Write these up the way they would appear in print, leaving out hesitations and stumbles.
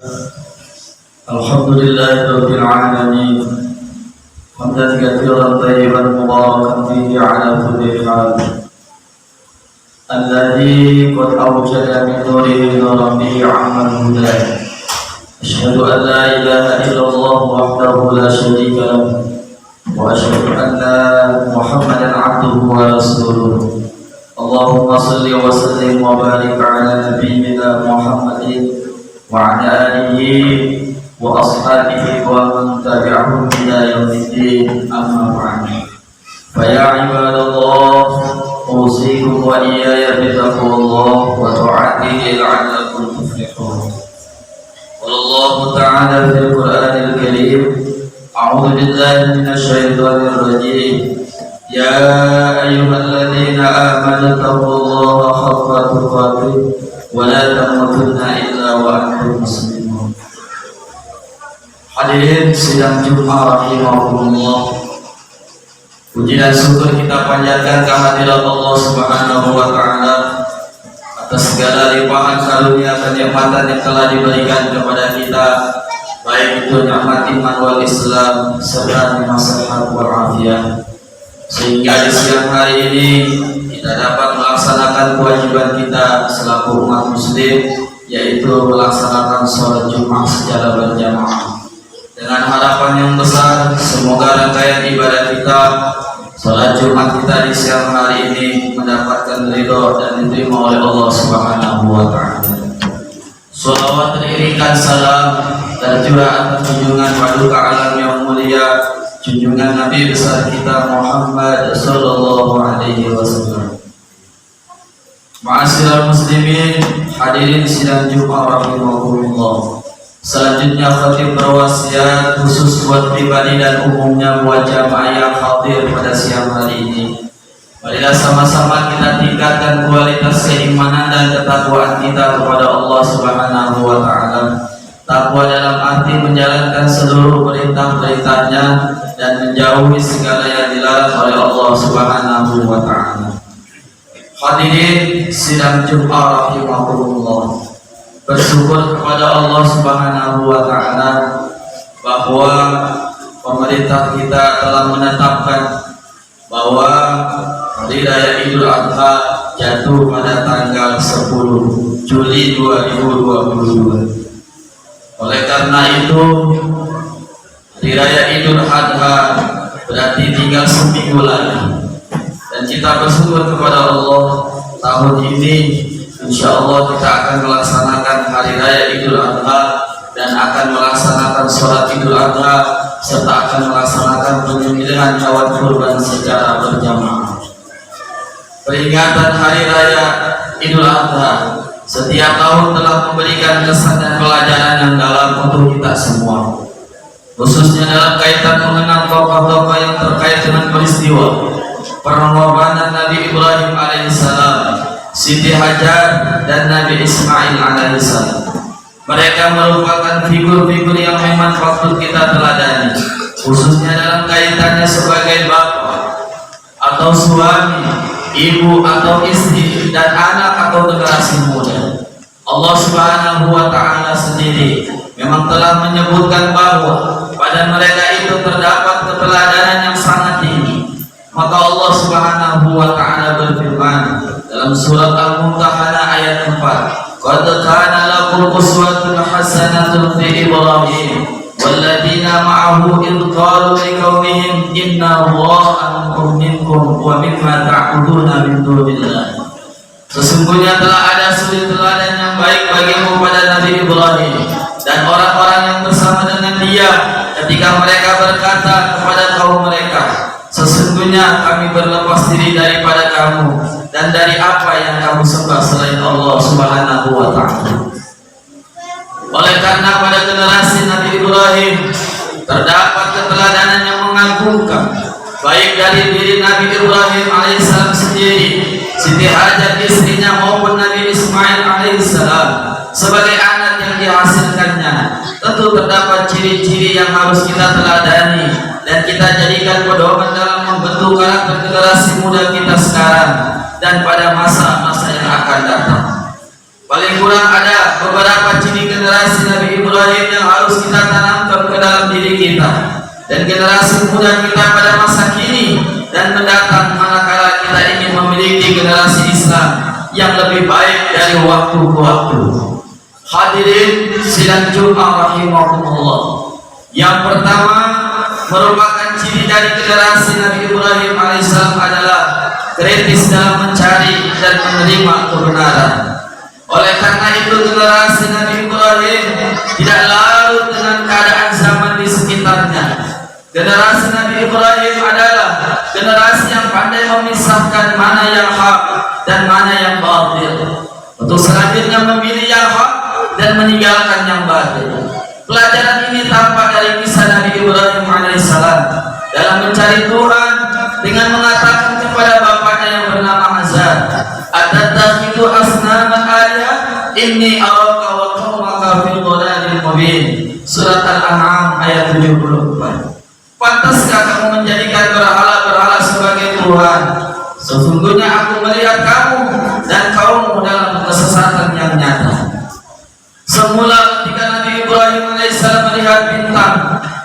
الحمد لله رب العالمين حمدا كثيرا طيبا مباركا فيه على كل حال الذي قد أوجد من نوره نورا به عم الهدى أشهد أن لا إله إلا الله وحده لا شريك له وأشهد أن محمدا عبده ورسوله اللهم صل وسلم وبارك على نبينا محمد وعلى آله وأصحابه ومن تبعهم إلى يوم الدين أما بعد فيا عباد الله أوصيكم وإياي بتقوى الله وطاعته لعلكم تفلحون قال الله تعالى في القرآن الكريم أعوذ بالله من الشيطان الرجيم يا أيها الذين آمنوا اتقوا الله حق تقاته ولا تموتن إلا وأنتم مسلمون. Hadirin sidang Jumat rahimahumullah, puji dan syukur kita panjatkan kehadirat Allah Subhanahu wa taala atas segala limpahan karunia kenikmatan yang telah diberikan kepada kita, baik itu nikmat iman wal Islam serta nikmat sehat wal afiat, sehingga di siang hari ini kita dapat melaksanakan kewajiban kita selaku umat muslim, yaitu melaksanakan sholat Jumat secara berjamaah. Dengan harapan yang besar, semoga rangkaian ibadah kita, sholat Jumat kita di siang hari ini mendapatkan ridho dan diterima oleh Allah Subhanahu wa taala. Shalawat teriringkan salam tercurah atas junjungan paduka alam yang mulia, junjungan Nabi besar kita Muhammad sallallahu alaihi wasallam. Ma'asyiral muslimin, hadirin sidang Jumat rahimahumullah. Selanjutnya khatib berwasiat khusus buat pribadi dan umumnya buat jamaah yang hadir pada siang hari ini. Marilah sama-sama kita tingkatkan kualitas keimanan dan ketakwaan kita kepada Allah Subhanahu wa taala. Takwa dalam arti menjalankan seluruh perintah-perintahnya dan menjauhi segala yang dilarang oleh Allah Subhanahu wa taala. Hadirin sidang Jumat rahimahumullah, bersyukur kepada Allah Subhanahu wa taala bahwa pemerintah kita telah menetapkan bahwa hari raya Idul Adha jatuh pada tanggal 10 Juli 2022. Oleh karena itu, hari raya Idul Adha berarti tinggal seminggu lagi, dan kita bersyukur kepada Allah tahun ini insya Allah kita akan melaksanakan hari raya Idul Adha dan akan melaksanakan sholat Idul Adha serta akan melaksanakan penyembelihan hewan kurban secara berjamaah. Peringatan hari raya Idul Adha setiap tahun telah memberikan kesan dan pelajaran yang dalam untuk kita semua, khususnya dalam kaitan mengenang tokoh-tokoh yang terkait dengan peristiwa pengorbanan Nabi Ibrahim alaihissalam, Siti Hajar dan Nabi Ismail alaihissalam. Mereka merupakan figur-figur yang memang patut kita teladani, khususnya dalam kaitannya sebagai bapak atau suami, ibu atau istri, dan anak atau generasi muda. Allah Subhanahu wa taala sendiri memang telah menyebutkan bahwa pada mereka itu terdapat keteladanan yang sangat tinggi. Maka Allah Subhanahu wa taala berfirman dalam surat Al-Mumtahanah ayat 4, "Qad kana lakum uswatun hasanatun fi Ibrahim walladzina ma'ahu id qalu liqaumihim inna Allaha minkum wa mimma ta'buduna min dunillah." Sesungguhnya telah ada suri teladan yang baik bagimu pada Nabi Ibrahim dan orang-orang yang bersama dengan dia ketika mereka berkata kepada kaum mereka, "Sesungguhnya kami berlepas diri daripada kamu dan dari apa yang kamu sembah selain Allah Subhanahu wa taala." Oleh karena pada generasi Nabi Ibrahim terdapat keteladanan yang mengagumkan, baik dari diri Nabi Ibrahim alaihissalam sendiri, Siti Hajar istrinya, maupun Nabi Ismail alaihissalam sebagai anak yang dihasilkannya. Tentu terdapat ciri-ciri yang harus kita teladani dan kita jadikan pedoman dalam membentuk karakter generasi muda kita sekarang dan pada masa-masa yang akan datang. Paling kurang ada beberapa ciri generasi Nabi Nabi Ibrahim yang harus kita tanamkan ke dalam diri kita dan generasi muda kita pada masa kini dan mendatang, manakala kita ingin memiliki generasi Islam yang lebih baik dari waktu ke waktu. Hadirin sidang Jumat rahimahumullah, yang pertama merupakan ciri dari generasi Nabi Ibrahim alaihissalam adalah kritis dalam mencari dan menerima kebenaran. Oleh karena itu generasi Nabi Ibrahim tidak larut dengan keadaan zaman di sekitarnya. Generasi Nabi Ibrahim adalah generasi yang pandai memisahkan mana yang hak dan mana yang batil, untuk selanjutnya memilih yang hak dan meninggalkan yang batil. Pelajaran ini tampak dari kisah Nabi Ibrahim alaihissalam dalam mencari Tuhan dengan mengatakan kepada bapaknya yang bernama Azar, "Atattakhidhu asnaman alihah inni araka wa qaumaka fi dhalalin mubin." Surat Al-An'am ayat 74. Pantaskah kamu menjadikan berhala-berhala sebagai Tuhan? Sesungguhnya aku melihat kamu dan kaummu dalam kesesatan yang nyata. Semula ketika Nabi Ibrahim alaihissalam melihat bintang,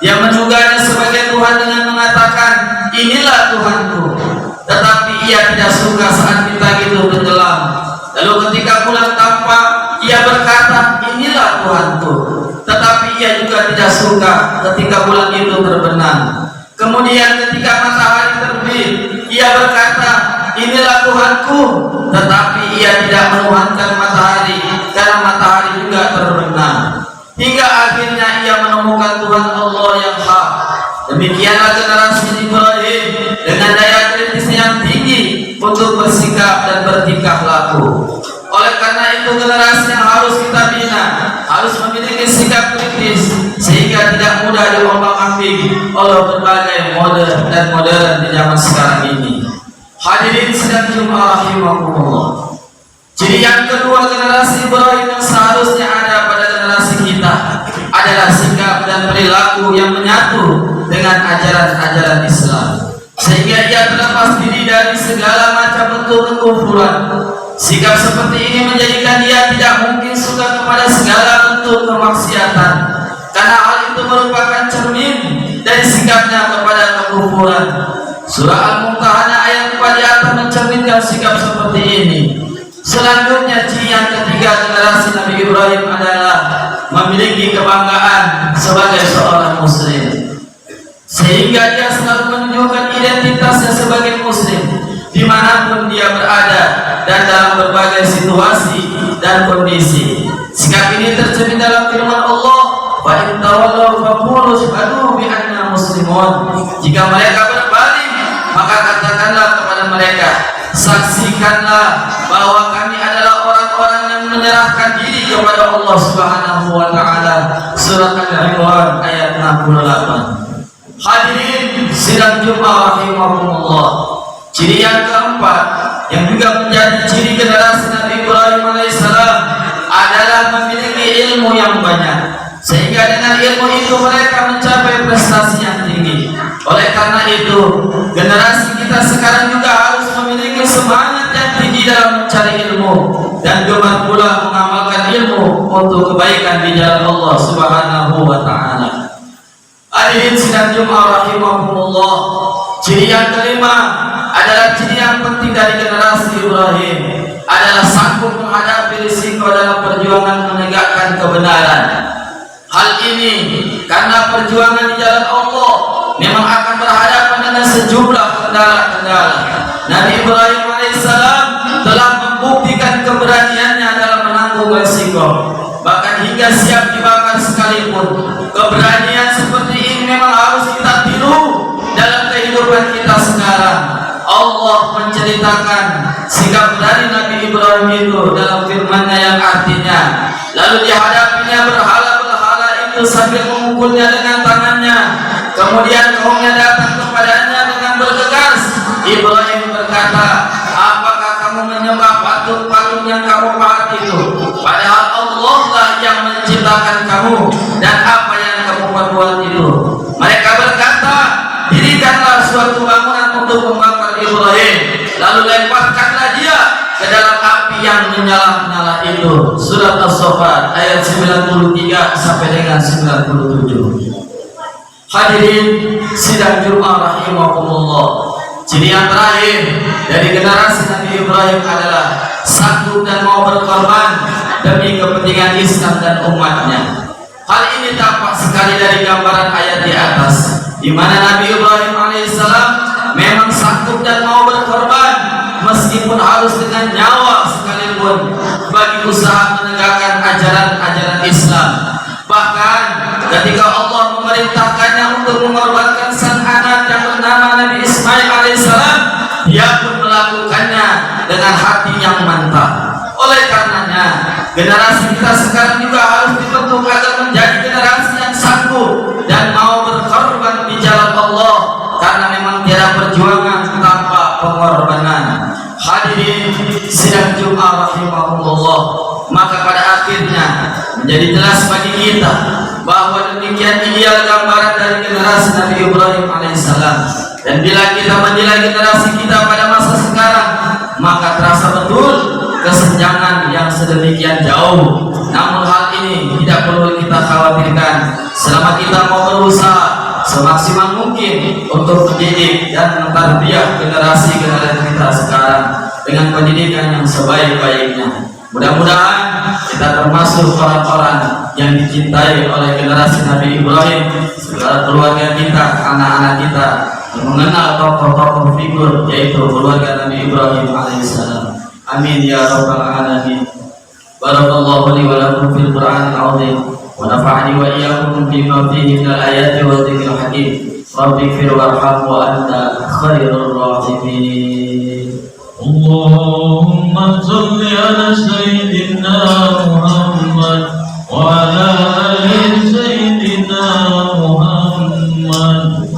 dia menduganya sebagai Tuhan dengan mengatakan, "Inilah Tuhanku." Tetapi ia tidak suka saat bintang itu tenggelam. Lalu ketika bulan tampak, ia berkata, "Inilah Tuhanku." Tetapi ia juga tidak suka ketika bulan itu terbenam. Kemudian ketika matahari terbit, ia berkata, "Inilah Tuhanku." Tetapi ia tidak menuhankan matahari karena matahari juga terbenam. Hingga akhirnya ia menemukan Tuhan Allah yang hak. Demikianlah generasi Ibrahim dengan daya kritis yang tinggi untuk bersikap dan bertingkah laku. Oleh karena itu generasi yang harus kita bina harus memiliki sikap kritis sehingga tidak mudah diombang-ambing oleh berbagai mode dan modern di zaman sekarang ini. Hadirin sidang Jumat rahimahumullah, ciri yang kedua generasi Ibrahim yang seharusnya ada pada generasi kita adalah sikap dan perilaku yang menyatu dengan ajaran-ajaran Islam, sehingga ia terlepas diri dari segala macam bentuk kekufuran. Sikap seperti ini menjadikan dia tidak mungkin suka kepada segala bentuk kemaksiatan, karena hal itu merupakan cermin dari sikapnya kepada kekufuran. Surah Al-Mumtahanah ayat 4 di atas mencerminkan sikap seperti ini. Selanjutnya, ciri yang ketiga generasi Nabi Ibrahim adalah memiliki kebanggaan sebagai seorang muslim, sehingga dia selalu menunjukkan identitasnya sebagai muslim dimanapun dia berada dan dalam berbagai situasi dan kondisi. Sikap ini tercermin dalam firman Allah, "Fa in tawallaw faqulu ashhadu bi anna muslimun." Jika mereka berbalik, maka katakanlah kepada mereka, saksikanlah bahwa kami adalah orang-orang yang menyerahkan diri kepada Allah Subhanahu wa taala. Surat Al-Imran ayat 68. Hadirin sidang Jumat rahimahumullah, ciri yang keempat yang juga menjadi ciri generasi Nabi Ibrahim alaihissalam adalah memiliki ilmu yang banyak, sehingga dengan ilmu itu mereka mencapai prestasi yang tinggi. Oleh karena itu, generasi kita sekarang juga harus memiliki semangat yang tinggi dalam mencari ilmu dan gemar pula mengamalkan ilmu untuk kebaikan di jalan Allah Subhanahu wa taala. Hadirin sidang Jumat rahimahumullah, ciri yang kelima adalah ciri yang penting dari generasi Ibrahim adalah sanggup menghadapi risiko dalam perjuangan menegakkan kebenaran. Hal ini karena perjuangan di jalan Allah memang akan berhadapan dengan sejumlah kendala-kendala. Nabi Ibrahim alaihissalam telah membuktikan keberaniannya dalam menanggung risiko, bahkan hingga siap dibakar sekalipun. Keberanian seperti ini memang harus kita tiru dalam kehidupan kita sekarang. Allah menceritakan sikap dari Nabi Ibrahim itu dalam firman-Nya yang artinya, lalu dihadapinya berhala-berhala itu sambil memukulnya dengan tangannya. Kemudian kaumnya datang kepadanya dengan bergegas. Ibrahim berkata, "Apakah kamu menyembah patung-patung yang kamu pahat itu? Padahal Allah lah yang menciptakan kamu dan apa yang kamu perbuat itu." Mereka berkata, "Dirikanlah suatu bangunan untuk membakar Ibrahim, lalu lemparkanlah dia ke dalam api yang menyala-nyala itu." Surah surat As-Saffat ayat 93 sampai dengan 97. Hadirin sidang Jumat rahimakumullah. Ciri yang terakhir dari generasi Nabi Ibrahim adalah sanggup dan mau berkorban demi kepentingan Islam dan umatnya. Hal ini tampak sekali dari gambaran ayat di atas, di mana Nabi Ibrahim alaihissalam memang sanggup dan mau berkorban meskipun harus dengan nyawa sekalipun bagi usaha menegakkan ajaran-ajaran Islam. Bahkan ketika Allah memerintahkannya untuk mengorbankan sang anak yang bernama Nabi Ismail alaihissalam, dia pun melakukannya dengan hati yang mantap. Oleh karenanya, generasi kita sekarang juga harus dibentuk agar menjadi generasi yang sanggup dan mau berkorban di jalan Allah, karena memang tiada perjuangan tanpa pengorbanan. Hadirin sidang Jumat rahimahumullah, maka pada akhirnya menjadi jelas bagi kita bahwa demikian ideal gambaran dari generasi Nabi Ibrahim alaihissalam. Dan bila kita menilai generasi kita pada masa sekarang, maka terasa betul kesenjangan yang sedemikian jauh. Namun hal ini tidak perlu kita khawatirkan selama kita mau berusaha semaksimal mungkin untuk mendidik dan mentarbiyah generasi kita sekarang dengan pendidikan yang sebaik-baiknya. Mudah-mudahan kita termasuk orang-orang yang dicintai oleh generasi Nabi Ibrahim, segala keluarga kita, anak-anak kita yang mengenal tokoh-tokoh figur yaitu keluarga Nabi Ibrahim alaihissalam. Amin ya rabbal alamin. Barakallahu li wa lakum fil Qur'anil azim wa nafa'ani wa iyyakum bima fihi minal ayati wa dzikril hakim. Rabbighfir warham wa anta khairur rahimin. Allahumma shalli ala sayyidina Muhammad wa ala ali sayyidina Muhammad.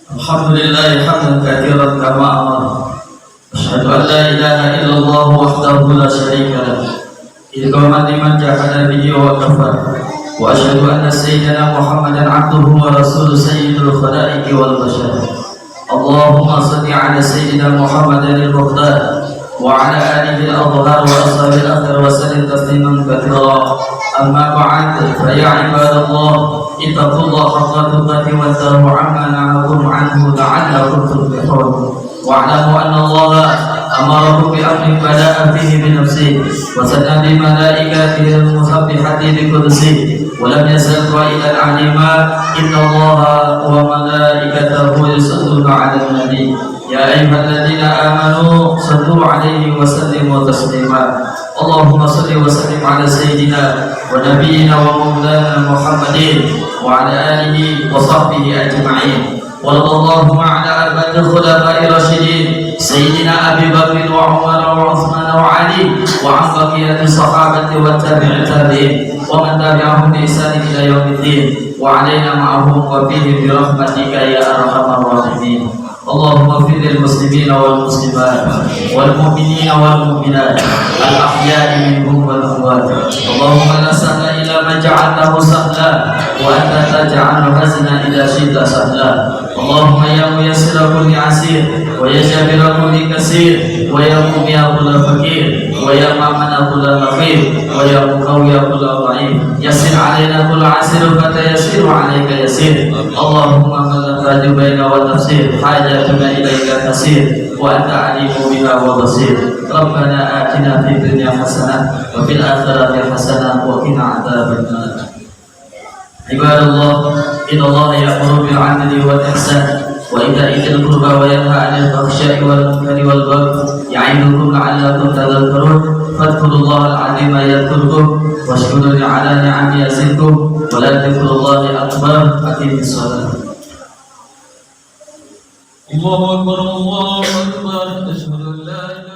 Alhamdulillah hamdan katsiran kama amara. Asyhadu an la ilaha illallah wahdahu la syarika lah. Iqaman liman jahada bihi wa kafar. Wa asyhadu anna sayyidina Muhammadan abduhu wa rasuluhu sayyidul khalaiqi wal bashar. Allahumma shalli ala sayyidina Muhammadin al-muqtar wa ala alihi al-adhhar wa ashabihi al-akhir wa sallim tasliman katsira. Amma ba'd, fa ya ibadallah, ittaqullaha haqqa tuqatih wa tahu amma nahakum anhu la'allakum tuflihun. Wa'lamu anna Allah amarakum bi amrin bada'a fihi bi nafsihi wa sanna bi malaikatihi al-musabbihati bi qudsihi wa lam yazal qa'ilan 'alima inna Allaha wa malaikatahu yusalluna 'alan nabi ya ayyuhalladzina amanu sallu 'alaihi wa sallimu taslima. Allahumma salli wa sallim ala sayyidina wa nabiyyina wa maulana Muhammadin wa ala alihi wa sahbihi ajma'in. Wa radallahu ala arba'il khulafa'ir rasyidin sayyidina Abi Bakr wa Umar wa Uthman wa Ali wa an baqiyati sahabati wa tabi'in wa man tabi'ahum bi ihsan ila yaumiddin wa alaina ma'ahum wa fihim bi rahmatika ya arhamar rahimin. Allahumma ighfir lil muslimina wal muslimat wal mu'minina wal mu'minat al ahya'i minhum wal amwat. Allahumma la sahla illa ma ja'altahu sahla wa anta taj'alul hazna ila syi'ta sahla. Allahumma ya muyassira kulli 'asir wa ya jabira kulli kasir wa ya mughniya kulli fakir wa ya mamana kulli faqir wa ya muqawwiya kulli dha'if. Yassir 'alaina kulli 'asir fa tayassiru 'alaika yassir. Allahumma man la tajubaina wa tafsir haja إليك كثير وأنت عليم بها وبصير. ربنا آتنا في الدنيا حسنة وفي الآخرة حسنة وقنا عذاب النار. عباد الله إن الله يأمر بالعدل والإحسان وإيتاء ذي القربى وينهى عن الفحشاء والمنكر والبغي يعظكم لعلكم تذكرون. فاذكروا الله العظيم يذكركم واشكروا على نعمه يزدكم ولذكر الله أكبر. أقيموا الصلاة. الله أكبر الله أكبر أشهد أن لا إله